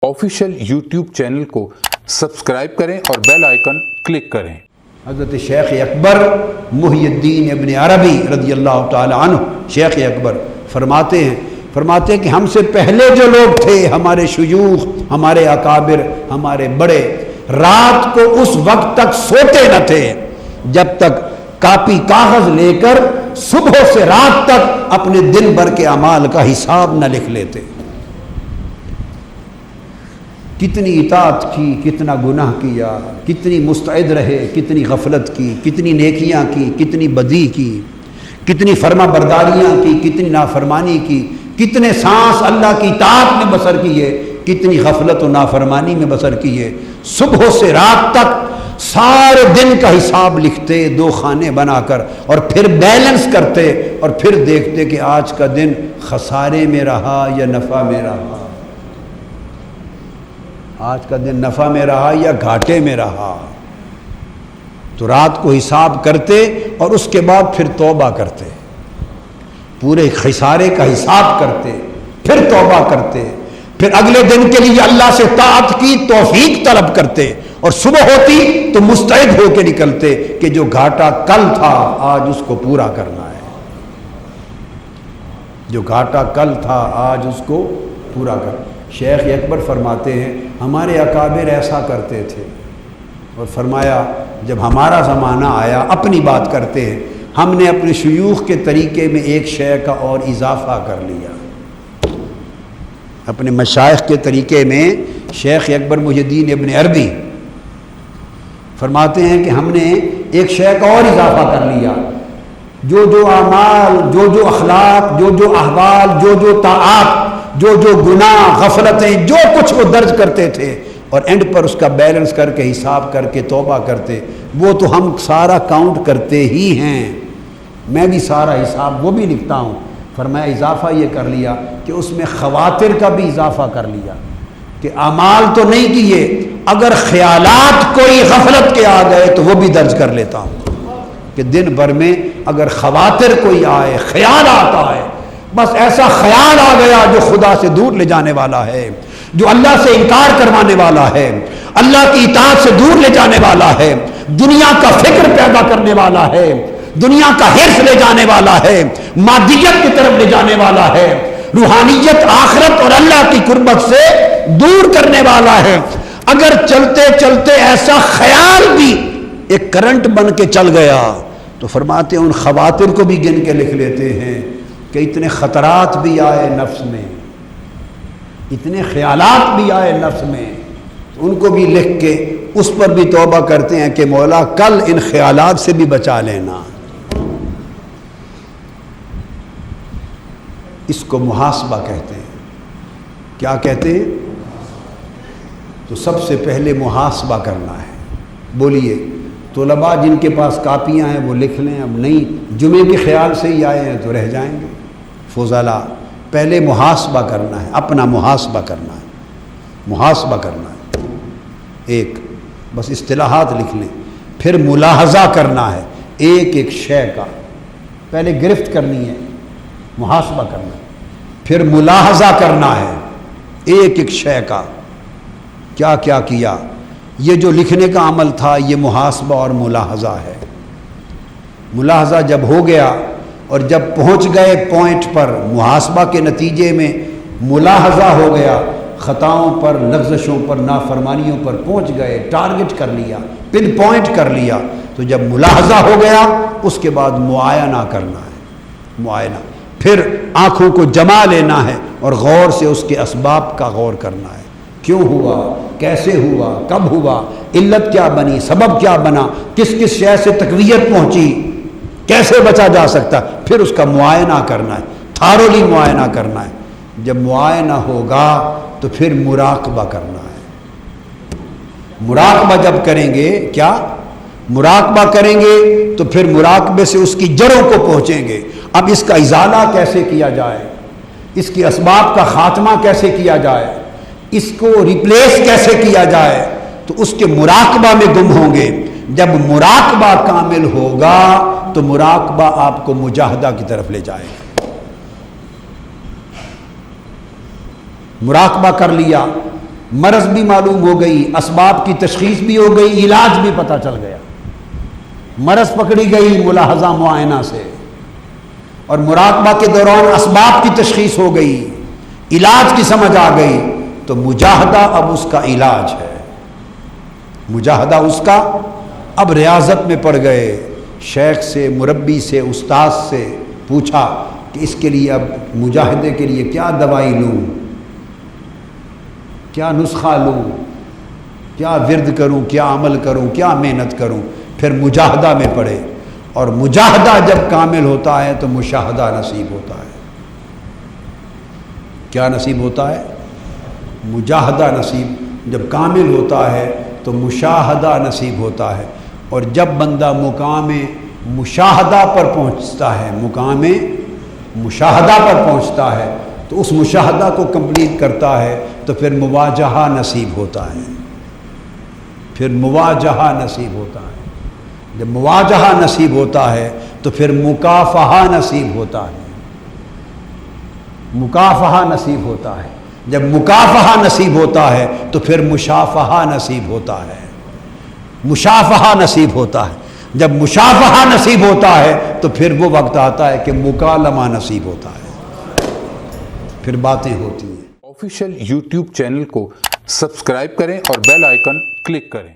Official YouTube channel को subscribe करें और बेल आइकन क्लिक करें। हज़रत शेख अकबर मुहियुद्दीन इब्न अरबी रज़ियल्लाहु ताला अन्हु शेख अकबर फरमाते हैं कि हमसे पहले जो लोग थे, हमारे शुयूख, हमारे अकाबिर, हमारे बड़े, रात को उस वक्त तक सोते न थे जब तक कापी कागज लेकर सुबह से रात तक अपने दिन भर के अमाल का हिसाब न लिख लेते। कितनी इताअत की, कितना गुनाह किया, कितनी मुस्तैद रहे, कितनी गफलत की, कितनी नेकियां की, कितनी बदी की, कितनी फर्मा बरदारियाँ की, कितनी नाफरमानी की, कितने सांस अल्लाह की इताअत में बसर किए, कितनी गफलत और नाफरमानी में बसर किए। सुबह से रात तक सारे दिन का हिसाब लिखते, दो खाने बनाकर, और फिर बैलेंस करते और फिर देखते कि आज का दिन खसारे में रहा या नफ़ा में रहा, आज का दिन नफ़ा में रहा या घाटे में रहा। तो रात को हिसाब करते और उसके बाद फिर तौबा करते, पूरे खसारे का हिसाब करते, फिर तौबा करते, फिर अगले दिन के लिए अल्लाह से ताअत की तौफीक तलब करते, और सुबह होती तो मुस्तैद होकर निकलते कि जो घाटा कल था आज उसको पूरा करना है, जो घाटा कल था आज उसको पूरा करना। शेख अकबर फरमाते हैं हमारे अकाबिर ऐसा करते थे, और फरमाया जब हमारा ज़माना आया, अपनी बात करते हैं, हमने अपने शुयूख के तरीके में एक शय का और इजाफ़ा कर लिया। अपने मशाइख के तरीके में शेख अकबर मुहियुद्दीन इब्न अरबी फरमाते हैं कि हमने एक शय का और इजाफ़ा कर लिया। जो जो आमाल, जो जो अखलाक, जो जो अहवाल, जो जो ताआत, जो जो गुनाह, गफलतें, जो कुछ वो दर्ज करते थे, और एंड पर उसका बैलेंस करके हिसाब करके तौबा करते, वो तो हम सारा काउंट करते ही हैं। मैं भी सारा हिसाब वो भी लिखता हूँ। फरमाया इजाफ़ा ये कर लिया कि उसमें खवातिर का भी इजाफ़ा कर लिया कि अमाल तो नहीं किए, अगर ख्यालात कोई गफलत के आ गए तो वो भी दर्ज कर लेता हूँ कि दिन भर में अगर खवातिर कोई आए, ख्याल आता है, बस ऐसा ख्याल आ गया जो खुदा से दूर ले जाने वाला है, जो अल्लाह से इनकार करवाने वाला है, अल्लाह की इताअत से दूर ले जाने वाला है, दुनिया का फिक्र पैदा करने वाला है, दुनिया का हिर्स ले जाने वाला है, मादियत की तरफ ले जाने वाला है, रूहानियत, आखिरत और अल्लाह की कुर्बत से दूर करने वाला है। अगर चलते चलते ऐसा ख्याल भी एक करंट बन के चल गया तो फरमाते हैं उन खवातिर को भी गिन के लिख लेते हैं कि इतने ख़तरात भी आए नफ्स में, इतने ख्यालात भी आए नफ्स में, तो उनको भी लिख के उस पर भी तौबा करते हैं कि मौला कल इन ख्यालात से भी बचा लेना। इसको मुहासबा कहते हैं। क्या कहते हैं? तो सबसे पहले मुहासबा करना है। बोलिए तलबा जिनके पास कापियाँ हैं वो लिख लें, अब नहीं जुमे के ख्याल से ही आए हैं तो रह जाएंगे। फुज़ला पहले मुहासबा करना है, अपना मुहासबा करना है, मुहासबा करना है। एक बस इस्तिलाहात लिख लें। फिर मुलाहज़ा करना है, एक एक शय का पहले गिरफ्त करनी है, मुहासबा करना है। फिर मुलाहज़ा करना है, एक एक शय का क्या क्या किया। ये जो लिखने का अमल था ये मुहासबा और मुलाहज़ा है। मुलाहज़ा जब हो गया और जब पहुंच गए पॉइंट पर, मुहासबा के नतीजे में मुलाहज़ा हो गया, ख़ताओं पर, लग़्ज़शों पर, नाफरमानियों पर पहुंच गए, टारगेट कर लिया, पिन पॉइंट कर लिया, तो जब मुलाहज़ा हो गया उसके बाद मुआयना करना है। मुआयना फिर आँखों को जमा लेना है और गौर से उसके असबाब का गौर करना है। क्यों हुआ, कैसे हुआ, कब हुआ, इल्लत क्या बनी, सबब क्या बना, किस किस शय से तकवीयत पहुंची, कैसे बचा जा सकता, फिर उसका मुआयना करना है, थारोली मुआयना करना है। जब मुआयना होगा तो फिर मुराकबा करना है। मुराकबा जब करेंगे, क्या मुराकबा करेंगे तो फिर मुराकबे से उसकी जड़ों को पहुंचेंगे। अब इसका इजाला कैसे किया जाए, इसके असबाब का खात्मा कैसे किया जाए, इसको रिप्लेस कैसे किया जाए, तो उसके मुराकबा में गुम होंगे। जब मुराकबा कामिल होगा तो मुराकबा आपको मुजाहदा की तरफ ले जाएगा। मुराकबा कर लिया, مرض بھی معلوم ہو گئی، اسباب کی تشخیص بھی ہو گئی، علاج بھی پتہ چل گیا۔ مرض پکڑی گئی ملاحظہ معائنہ سے، اور مراقبہ کے دوران اسباب کی تشخیص ہو گئی، علاج کی سمجھ آ گئی، تو مجاہدہ اب اس کا علاج ہے۔ مجاہدہ اس کا، اب ریاضت میں پڑ گئے، شیخ سے، مربی سے، استاد سے پوچھا کہ اس کے لیے اب مجاہدے کے لیے کیا دوائی لوں، کیا نسخہ لوں، کیا ورد کروں، کیا عمل کروں، کیا محنت کروں۔ پھر مجاہدہ میں پڑے، اور مجاہدہ جب کامل ہوتا ہے تو مشاہدہ نصیب ہوتا ہے۔ کیا نصیب ہوتا ہے؟ مجاہدہ نصیب جب کامل ہوتا ہے تو مشاہدہ نصیب ہوتا ہے، اور جب بندہ مقام مشاہدہ پر پہنچتا ہے، مقام مشاہدہ پر پہنچتا ہے، تو اس مشاہدہ کو کمپلیٹ کرتا ہے تو پھر مواجہہ نصیب ہوتا ہے، پھر مواجہہ نصیب ہوتا ہے۔ جب مواجہہ نصیب ہوتا ہے تو پھر مکافحہ نصیب ہوتا ہے، مکافحہ نصیب ہوتا ہے۔ جب مکافحہ نصیب ہوتا ہے تو پھر مشافہہ نصیب ہوتا ہے، مشافہہ نصیب ہوتا ہے۔ جب مشافہہ نصیب ہوتا ہے تو پھر وہ وقت آتا ہے کہ مکالمہ نصیب ہوتا ہے، پھر باتیں ہوتی ہیں۔ آفیشیل یوٹیوب چینل کو سبسکرائب کریں اور بیل آئیکن کلک کریں۔